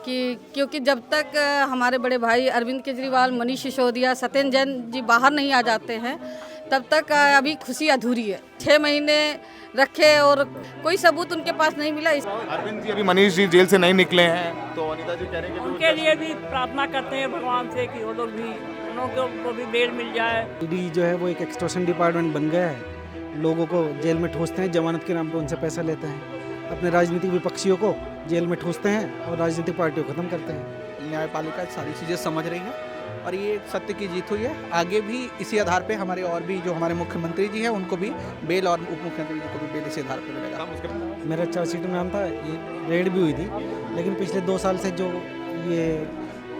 क्योंकि जब तक हमारे बड़े भाई अरविंद केजरीवाल, मनीष सिसोदिया, सत्येंद्र जैन जी बाहर नहीं आ जाते हैं तब तक अभी खुशी अधूरी है। 6 महीने रखे और कोई सबूत उनके पास नहीं मिला। अरविंद जी, अभी मनीष जी जेल से नहीं निकले हैं तो अनीता जी कह रहे हैं कि उनके लिए भी प्रार्थना करते हैं भगवान से कि वो लोग भी, उन लोगों को भी बेल मिल जाए। ईडी जो है वो एक एक्सटॉर्शन डिपार्टमेंट बन गया है। लोगों को जेल में ठूसते हैं, जमानत के नाम पे उनसे पैसा लेते हैं, अपने राजनीतिक विपक्षियों को जेल में ठूसते हैं और राजनीतिक पार्टियों को खत्म करते हैं। न्यायपालिका सारी चीज़ें समझ रही है और ये सत्य की जीत हुई है। आगे भी इसी आधार पे हमारे और भी जो हमारे मुख्यमंत्री जी हैं उनको भी बेल और उप मुख्यमंत्री जी को भी बेल इसी आधार पे मिलेगा। मेरा चार्जशीट में नाम था, ये रेड भी हुई थी, लेकिन पिछले 2 साल से जो ये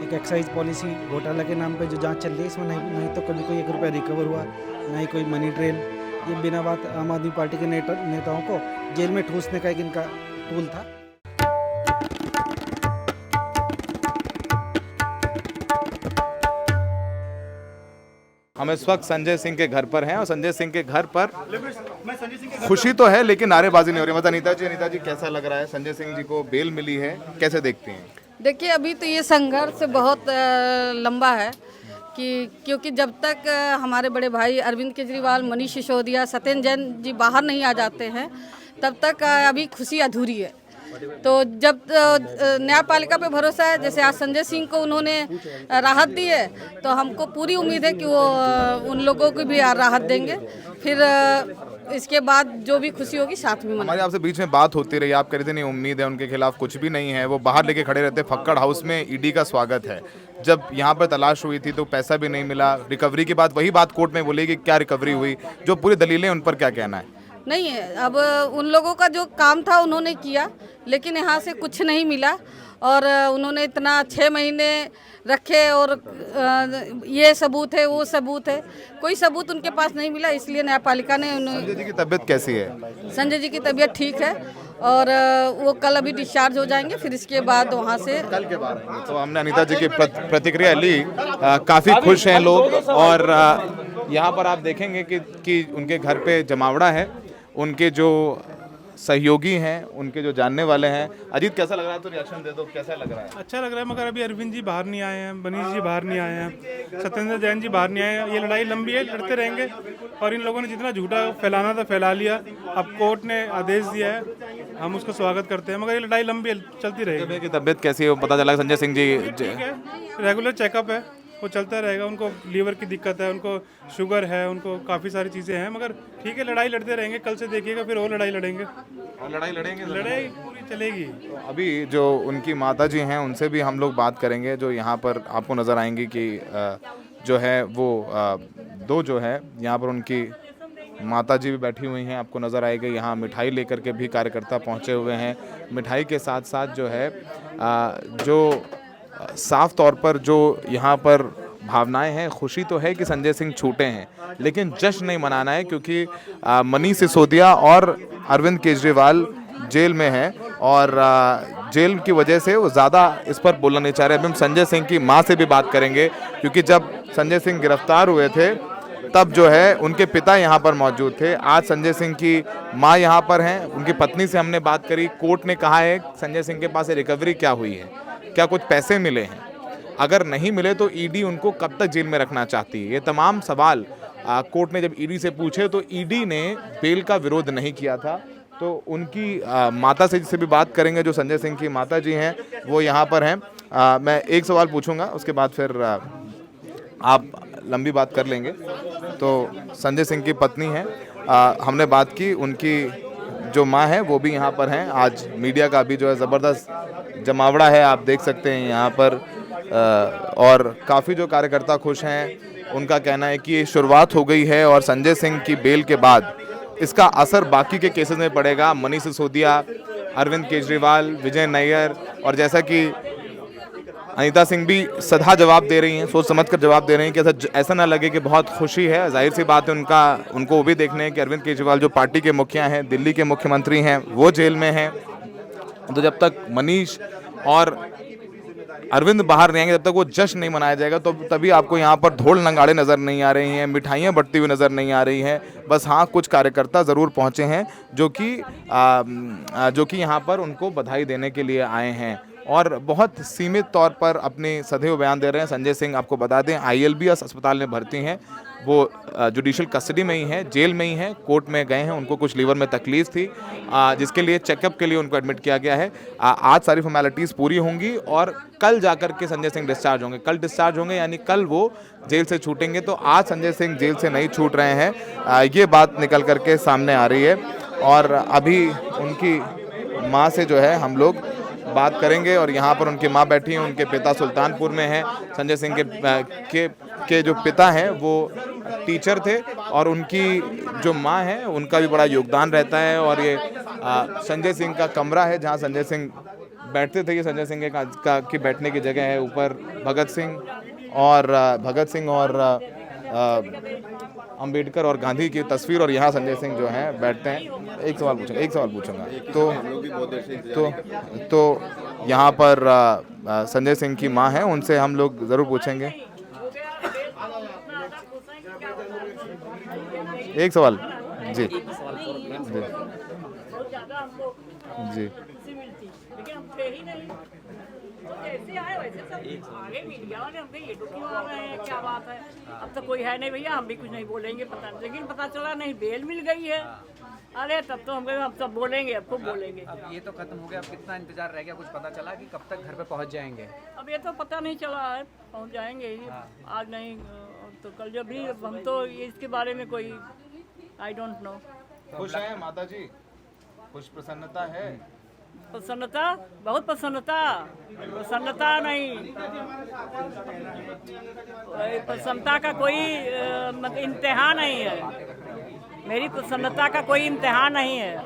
एक एक्साइज पॉलिसी घोटाला के नाम पे जो जांच चल रही है, इसमें नहीं तो कभी कोई 1 रुपया रिकवर हुआ, ना ही कोई मनी ट्रेल। ये बिना बात आम आदमी पार्टी के नेताओं को जेल में ठूसने का एक इनका टूल था। हम इस वक्त संजय सिंह के घर पर हैं और संजय सिंह के घर पर खुशी तो है लेकिन नारेबाजी नहीं हो रही। मतलब अनीता जी कैसा लग रहा है? संजय सिंह जी को बेल मिली है, कैसे देखती हैं? देखिए, अभी तो ये संघर्ष बहुत लंबा है क्योंकि जब तक हमारे बड़े भाई अरविंद केजरीवाल, मनीष सिसोदिया, सत्येंद्र जैन जी बाहर नहीं आ जाते हैं तब तक अभी खुशी अधूरी है। तो जब न्यायपालिका पे भरोसा है, जैसे आज संजय सिंह को उन्होंने राहत दी है तो हमको पूरी उम्मीद है कि वो उन लोगों को भी राहत देंगे। फिर इसके बाद जो भी खुशी होगी साथ में हमारे आपसे बीच में बात होती रही, आप कह रहे थे नहीं उम्मीद है, उनके खिलाफ कुछ भी नहीं है, वो बाहर लेके खड़े रहते। फक्कड़ हाउस में ईडी का स्वागत है। जब यहाँ पर तलाश हुई थी तो पैसा भी नहीं मिला। रिकवरी के बाद वही बात कोर्ट में बोली कि क्या रिकवरी हुई, जो पूरी दलीलें उन पर क्या कहना है? नहीं है। अब उन लोगों का जो काम था उन्होंने किया, लेकिन यहाँ से कुछ नहीं मिला और उन्होंने इतना 6 महीने रखे और ये सबूत है, वो सबूत है, कोई सबूत उनके पास नहीं मिला। इसलिए न्यायपालिका ने संजय जी की तबीयत कैसी है? संजय जी की तबीयत ठीक है और वो कल अभी डिस्चार्ज हो जाएंगे। फिर इसके बाद वहाँ से कल के बाद आएंगे। तो हमने अनीता जी की प्रतिक्रिया ली। काफ़ी खुश हैं लोग और यहाँ पर आप देखेंगे कि उनके घर पे जमावड़ा है, उनके जो सहयोगी हैं, उनके जो जानने वाले हैं। अजीत, कैसा लग रहा है? तो रिएक्शन दे दो, कैसा लग रहा है? अच्छा लग रहा है, मगर अभी अरविंद जी बाहर नहीं आए हैं, मनीष जी बाहर नहीं आए हैं, सत्येंद्र जैन जी बाहर नहीं आए हैं। ये लड़ाई लंबी है, लड़ते रहेंगे और इन लोगों ने जितना झूठा फैलाना था फैला लिया। अब कोर्ट ने आदेश दिया है, हम उसका स्वागत करते हैं, मगर ये लड़ाई लंबी है, चलती रहेगी। की तबीयत कैसी है? पता चला संजय सिंह जी ठीक है, रेगुलर चेकअप है, वो चलता रहेगा। उनको लीवर की दिक्कत है, उनको शुगर है, उनको काफ़ी सारी चीज़ें हैं, मगर ठीक है, लड़ाई लड़ते रहेंगे। कल से देखिएगा फिर और लड़ाई लड़ेंगे, और लड़ाई लड़ेंगे, लड़ाई पूरी चलेगी। अभी जो उनकी माता जी हैं उनसे भी हम लोग बात करेंगे, जो यहाँ पर आपको नज़र आएंगी कि जो है वो 2 जो है यहाँ पर उनकी माता जी भी बैठी हुई हैं, आपको नज़र आएगी। यहाँ मिठाई लेकर के भी कार्यकर्ता पहुँचे हुए हैं। मिठाई के साथ साथ जो है जो साफ तौर पर जो यहाँ पर भावनाएं हैं, खुशी तो है कि संजय सिंह छूटे हैं, लेकिन जश्न नहीं मनाना है क्योंकि मनीष सिसोदिया और अरविंद केजरीवाल जेल में हैं और जेल की वजह से वो ज़्यादा इस पर बोलना नहीं चाह रहे। अभी हम संजय सिंह की माँ से भी बात करेंगे क्योंकि जब संजय सिंह गिरफ्तार हुए थे तब जो है उनके पिता यहाँ पर मौजूद थे। आज संजय सिंह की माँ यहाँ पर हैं, उनकी पत्नी से हमने बात करी। कोर्ट ने कहा है संजय सिंह के पास रिकवरी क्या हुई है, क्या कुछ पैसे मिले हैं, अगर नहीं मिले तो ईडी उनको कब तक जेल में रखना चाहती है। ये तमाम सवाल कोर्ट ने जब ईडी से पूछे तो ईडी ने बेल का विरोध नहीं किया था। तो उनकी माता से जिससे भी बात करेंगे, जो संजय सिंह की माता जी हैं वो यहाँ पर हैं। मैं एक सवाल पूछूंगा, उसके बाद फिर आप लंबी बात कर लेंगे। तो संजय सिंह की पत्नी हैं, हमने बात की, उनकी जो माँ है वो भी यहाँ पर हैं। आज मीडिया का भी जो है ज़बरदस्त जमावड़ा है, आप देख सकते हैं यहाँ पर और काफ़ी जो कार्यकर्ता खुश हैं। उनका कहना है कि ये शुरुआत हो गई है और संजय सिंह की बेल के बाद इसका असर बाकी के केसेस में पड़ेगा। मनीष सिसोदिया, अरविंद केजरीवाल, विजय नायर और जैसा कि अनीता सिंह भी सदा जवाब दे रही हैं, सोच समझकर जवाब दे रही हैं कि ऐसा ना लगे कि बहुत खुशी है। जाहिर सी बात है उनको वो भी देखने हैं कि अरविंद केजरीवाल जो पार्टी के मुखिया हैं, दिल्ली के मुख्यमंत्री हैं, वो जेल में हैं। तो जब तक मनीष और अरविंद बाहर नहीं आएंगे तब तक वो जश्न नहीं मनाया जाएगा। तो तभी आपको यहाँ पर ढोल नगाड़े नज़र नहीं आ रही हैं, मिठाइयाँ बंटती हुई नज़र नहीं आ रही हैं। बस हाँ, कुछ कार्यकर्ता ज़रूर पहुँचे हैं जो कि यहाँ पर उनको बधाई देने के लिए आए हैं। और बहुत सीमित तौर पर अपने सदैव बयान दे रहे हैं। संजय सिंह आपको बता दें ILBS अस्पताल में भर्ती हैं, वो जुडिशल कस्टडी में ही हैं, जेल में ही हैं, कोर्ट में गए हैं, उनको कुछ लीवर में तकलीफ थी जिसके लिए चेकअप के लिए उनको एडमिट किया गया है। आज सारी फॉर्मेलिटीज़ पूरी होंगी और कल जाकर के संजय सिंह डिस्चार्ज होंगे। कल डिस्चार्ज होंगे यानी कल वो जेल से छूटेंगे। तो आज संजय सिंह जेल से नहीं छूट रहे हैं, ये बात निकल करके सामने आ रही है। और अभी उनकी माँ से जो है हम लोग बात करेंगे और यहाँ पर उनकी माँ बैठी हैं, उनके पिता सुल्तानपुर में हैं। संजय सिंह के जो पिता हैं वो टीचर थे और उनकी जो माँ है उनका भी बड़ा योगदान रहता है। और ये संजय सिंह का कमरा है जहाँ संजय सिंह बैठते थे। ये संजय सिंह की बैठने की जगह है। ऊपर भगत सिंह और अंबेडकर और गांधी की तस्वीर और यहाँ संजय सिंह जो हैं बैठते हैं। एक सवाल पूछूंगा तो यहाँ पर संजय सिंह की माँ है, उनसे हम लोग ज़रूर पूछेंगे। एक सवाल जी जी जी लेकिन हम थे ही नहीं, तो जैसे आए वैसे सब आगे मीडिया वाले हमसे ये दुखी हो रहे हैं, क्या बात है। अब तो कोई है नहीं भैया, हम भी कुछ नहीं बोलेंगे, पता नहीं। लेकिन पता चला नहीं बेल मिल गई है। अरे तब तो हम सब बोलेंगे, अब खूब बोलेंगे। अब ये तो खत्म हो गया, अब कितना इंतजार रह गया, कुछ पता चला कि कब तक घर पे पहुंच जाएंगे? अब ये तो पता नहीं चला है, पहुंच जाएंगे ही। आज नहीं तो कल जब भी। हम तो इसके बारे में कोई आई डोंट नो। खुश हैं माता जी? खुश प्रसन्नता है? प्रसन्नता, बहुत प्रसन्नता नहीं, प्रसन्नता का कोई मतलब इम्तिहान नहीं है। मेरी प्रसन्नता का कोई इम्तिहान नहीं है।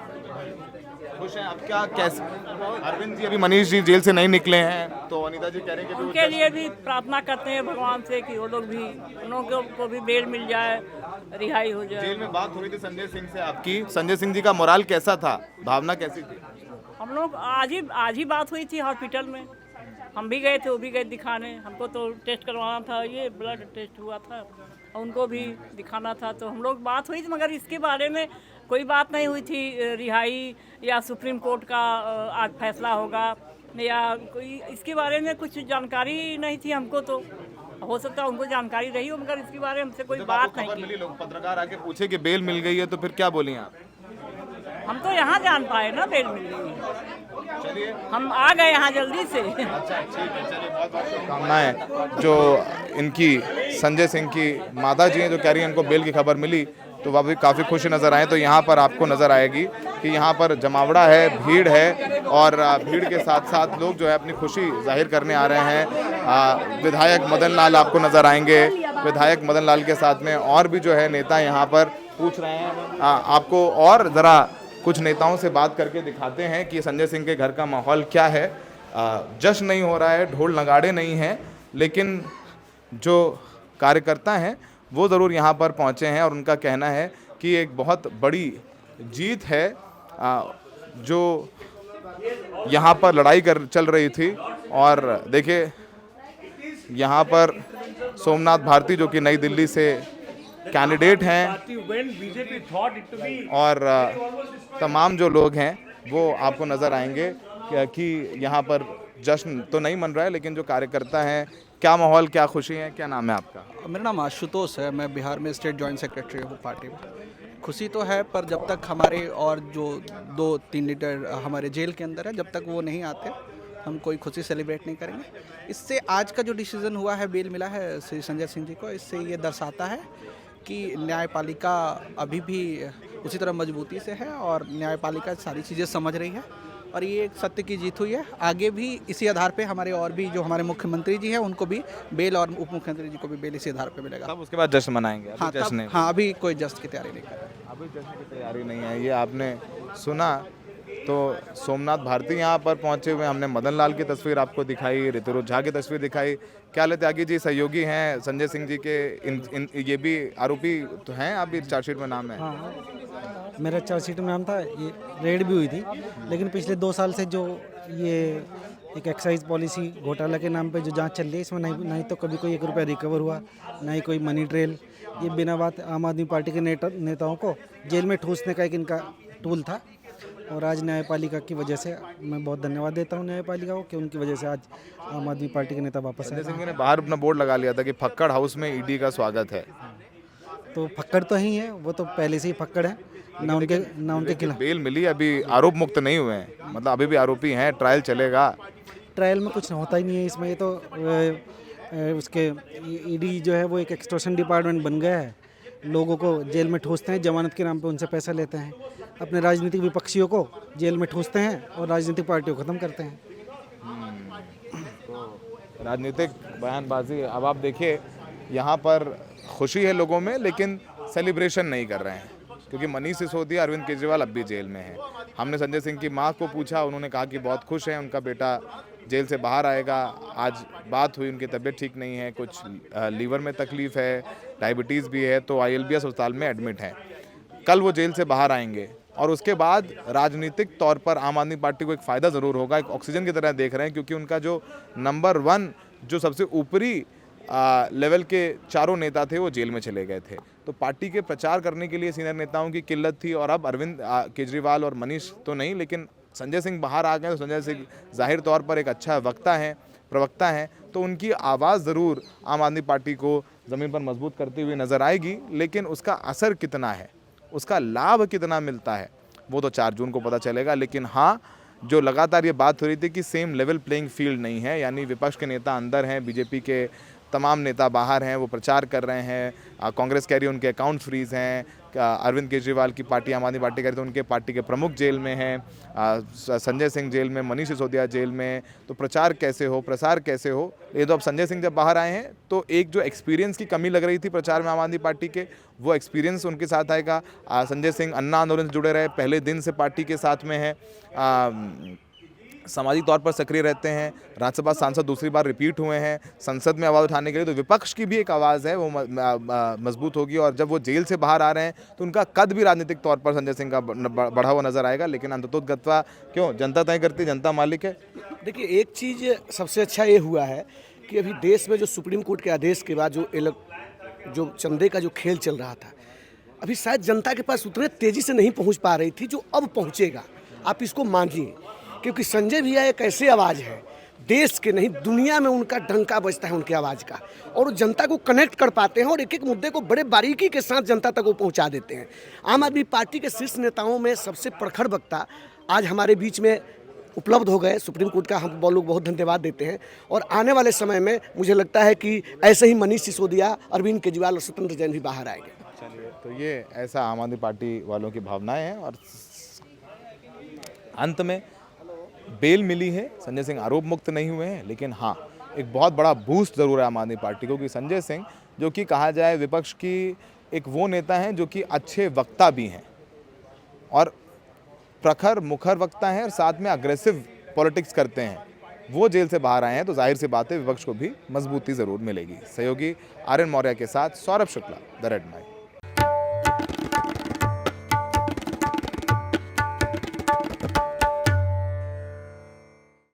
खुश हैं? अब क्या कैसे अरविंद जी, अभी मनीष जी जेल से नहीं निकले हैं तो अनीता जी कह रहे हैं कि उनके लिए भी प्रार्थना करते हैं भगवान से कि वो लोग भी, उन लोगों को भी बेल मिल जाए, रिहाई हो जाए। जेल में बात हो रही थी संजय सिंह से आपकी, संजय सिंह जी का मोराल कैसा था, भावना कैसी थी? हम लोग आज ही बात हुई थी हॉस्पिटल में, हम भी गए थे, वो भी गए दिखाने। हमको तो टेस्ट करवाना था, ये ब्लड टेस्ट हुआ था, उनको भी दिखाना था। तो हम लोग बात हुई थी, मगर इसके बारे में कोई बात नहीं हुई थी, रिहाई या सुप्रीम कोर्ट का आज फैसला होगा या कोई इसके बारे में कुछ जानकारी नहीं थी हमको। तो हो सकता है उनको जानकारी रही हो, मगर इसके बारे में हमसे कोई बात नहीं की। लोग पत्रकार आके पूछे कि बेल मिल गई है तो फिर क्या बोली आप? हम तो यहाँ जान पाए ना बेल मिल गई, चलिए हम आ गए यहाँ जल्दी से। अच्छा ठीक है, चलिए बहुत बहुत शुभकामनाएं। जो इनकी संजय सिंह की माता जी हैं जो कह रही हैं इनको बेल की खबर मिली, तो वह भी काफ़ी खुश नज़र आए। तो यहाँ पर आपको नज़र आएगी कि यहाँ पर जमावड़ा है, भीड़ है और भीड़ के साथ साथ लोग जो है अपनी खुशी जाहिर करने आ रहे हैं। विधायक मदन लाल आपको नज़र आएंगे, विधायक मदन लाल के साथ में और भी जो है नेता यहाँ पर पूछ रहे हैं। आपको और ज़रा कुछ नेताओं से बात करके दिखाते हैं कि संजय सिंह के घर का माहौल क्या है। जश्न नहीं हो रहा है, ढोल नगाड़े नहीं हैं, लेकिन जो कार्यकर्ता हैं वो ज़रूर यहाँ पर पहुँचे हैं और उनका कहना है कि एक बहुत बड़ी जीत है जो यहाँ पर लड़ाई चल रही थी। और देखिए यहाँ पर सोमनाथ भारती जो कि नई दिल्ली से कैंडिडेट हैं और तमाम जो लोग हैं वो आपको नज़र आएंगे कि यहाँ पर जश्न तो नहीं मन रहा है, लेकिन जो कार्यकर्ता हैं, क्या माहौल, क्या खुशी है? क्या नाम है आपका? मेरा नाम आशुतोष है, मैं बिहार में स्टेट जॉइंट सेक्रेटरी हूँ पार्टी में। खुशी तो है, पर जब तक हमारे और जो 2-3 लीडर हमारे जेल के अंदर है, जब तक वो नहीं आते हम कोई खुशी सेलिब्रेट नहीं करेंगे। इससे आज का जो डिसीज़न हुआ है, बेल मिला है श्री संजय सिंह जी को, इससे ये दर्शाता है कि न्यायपालिका अभी भी उसी तरह मजबूती से है और न्यायपालिका सारी चीज़ें समझ रही है और ये एक सत्य की जीत हुई है। आगे भी इसी आधार पे हमारे और भी जो हमारे मुख्यमंत्री जी हैं उनको भी बेल और उप मुख्यमंत्री जी को भी बेल इसी आधार पे मिलेगा। तब उसके बाद जश्न मनाएंगे? अभी जश्न नहीं? हाँ, अभी कोई जश्न की तैयारी नहीं कर रहे हैं। अभी जश्न की तैयारी नहीं है, ये आपने सुना। तो सोमनाथ भारती यहाँ पर पहुँचे हुए, हमने मदन लाल की तस्वीर आपको दिखाई, ऋतुराज झा की तस्वीर दिखाई। क्या त्यागी जी सहयोगी हैं संजय सिंह जी के, ये भी आरोपी तो हैं, अभी चार्जशीट में नाम है? हाँ, मेरा चार्जशीट में नाम था, ये रेड भी हुई थी। लेकिन पिछले 2 साल से जो ये एक एक्साइज पॉलिसी घोटाला के नाम पे जो जांच चल रही है, इसमें नहीं तो कभी कोई 1 रुपया रिकवर हुआ, ना ही कोई मनी ट्रेल। ये बिना बात आम आदमी पार्टी के नेताओं को जेल में ठूसने का एक इनका टूल था और आज न्यायपालिका की वजह से मैं बहुत धन्यवाद देता हूँ न्यायपालिका को कि उनकी वजह से आज आम आदमी पार्टी के नेता वापस संजय आए। सिंह ने बाहर अपना बोर्ड लगा लिया था कि फक्कड़ हाउस में ईडी का स्वागत है। तो फक्कड़ तो ही है, वो तो पहले से ही फक्कड़ है, ना उनके खिलाफ बेल मिली, अभी आरोप मुक्त नहीं हुए हैं, मतलब अभी भी आरोपी हैं, ट्रायल चलेगा। ट्रायल में कुछ होता ही नहीं है इसमें। ये तो उसके ईडी जो है वो एक एक्सटॉर्शन डिपार्टमेंट बन गया है, लोगों को जेल में ठूसते हैं, जमानत के नाम पे उनसे पैसा लेते हैं, अपने राजनीतिक विपक्षियों को जेल में ठूसते हैं और राजनीतिक पार्टियों को ख़त्म करते हैं। राजनीतिक बयानबाजी। अब आप देखिए यहाँ पर खुशी है लोगों में, लेकिन सेलिब्रेशन नहीं कर रहे हैं क्योंकि मनीष सिसोदिया, अरविंद केजरीवाल अब भी जेल में हैं। हमने संजय सिंह की मां को पूछा, उन्होंने कहा कि बहुत खुश हैं, उनका बेटा जेल से बाहर आएगा। आज बात हुई, उनकी तबीयत ठीक नहीं है, कुछ लीवर में तकलीफ़ है, डायबिटीज़ भी है, तो ILBS अस्पताल में एडमिट है। कल वो जेल से बाहर आएंगे और उसके बाद राजनीतिक तौर पर आम आदमी पार्टी को एक फ़ायदा ज़रूर होगा, एक ऑक्सीजन की तरह देख रहे हैं, क्योंकि उनका जो नंबर 1 जो सबसे ऊपरी लेवल के चारों नेता थे वो जेल में चले गए थे। तो पार्टी के प्रचार करने के लिए सीनियर नेताओं की किल्लत थी और अब अरविंद केजरीवाल और मनीष तो नहीं, लेकिन संजय सिंह बाहर आ गए। तो संजय सिंह जाहिर तौर पर एक अच्छा वक्ता है, प्रवक्ता हैं, तो उनकी आवाज़ ज़रूर आम आदमी पार्टी को ज़मीन पर मजबूत करती हुई नज़र आएगी, लेकिन उसका असर कितना है, उसका लाभ कितना मिलता है, वो तो 4 जून को पता चलेगा। लेकिन हाँ, जो लगातार ये बात हो रही थी कि सेम लेवल प्लेइंग फील्ड नहीं है, यानी विपक्ष के नेता अंदर हैं, बीजेपी के तमाम नेता बाहर हैं, वो प्रचार कर रहे हैं, कांग्रेस कह रही है उनके अकाउंट फ्रीज हैं, अरविंद केजरीवाल की पार्टी आम आदमी पार्टी कह रही है तो उनके पार्टी के प्रमुख जेल में हैं, संजय सिंह जेल में, मनीष सिसोदिया जेल में। तो प्रचार कैसे हो, प्रसार कैसे हो? ये तो अब संजय सिंह जब बाहर आए हैं तो एक जो एक्सपीरियंस की कमी लग रही थी प्रचार में आम आदमी पार्टी के, वो एक्सपीरियंस उनके साथ आएगा। संजय सिंह अन्ना आंदोलन से जुड़े रहे, पहले दिन से पार्टी के साथ में है, सामाजिक तौर पर सक्रिय रहते हैं, राज्यसभा सांसद दूसरी बार रिपीट हुए हैं, संसद में आवाज़ उठाने के लिए, तो विपक्ष की भी एक आवाज़ है वो मजबूत होगी। और जब वो जेल से बाहर आ रहे हैं तो उनका कद भी राजनीतिक तौर पर संजय सिंह का बढ़ा हुआ नजर आएगा। लेकिन अंततोगत्वा क्यों जनता तय करती, जनता मालिक है। देखिए, एक चीज़ सबसे अच्छा ये हुआ है कि अभी देश में जो सुप्रीम कोर्ट के आदेश के बाद जो चंदे का जो खेल चल रहा था, अभी शायद जनता के पास उतने तेज़ी से नहीं पहुँच पा रही थी, जो अब पहुँचेगा। आप इसको मानिए, क्योंकि संजय भैया एक ऐसे आवाज़ है, देश के नहीं दुनिया में उनका डंका बजता है उनकी आवाज़ का, और वो जनता को कनेक्ट कर पाते हैं और एक एक मुद्दे को बड़े बारीकी के साथ जनता तक वो पहुंचा देते हैं। आम आदमी पार्टी के शीर्ष नेताओं में सबसे प्रखर वक्ता आज हमारे बीच में उपलब्ध हो गए। सुप्रीम कोर्ट का हम लोग बहुत धन्यवाद देते हैं, और आने वाले समय में मुझे लगता है कि ऐसे ही मनीष सिसोदिया, अरविंद केजरीवाल और सत्येंद्र जैन भी बाहर आएंगे। चलिए, तो ये ऐसा आम आदमी पार्टी वालों की भावनाएं हैं। और अंत में बेल मिली है, संजय सिंह आरोप मुक्त नहीं हुए हैं, लेकिन हाँ, एक बहुत बड़ा बूस्ट ज़रूर है आम आदमी पार्टी को कि संजय सिंह, जो कि कहा जाए विपक्ष की एक वो नेता हैं जो कि अच्छे वक्ता भी हैं और प्रखर मुखर वक्ता हैं और साथ में अग्रेसिव पॉलिटिक्स करते हैं, वो जेल से बाहर आए हैं। तो जाहिर सी बात है विपक्ष को भी मजबूती ज़रूर मिलेगी। सहयोगी आर्यन मौर्य के साथ Saurabh Shukla, the red mic.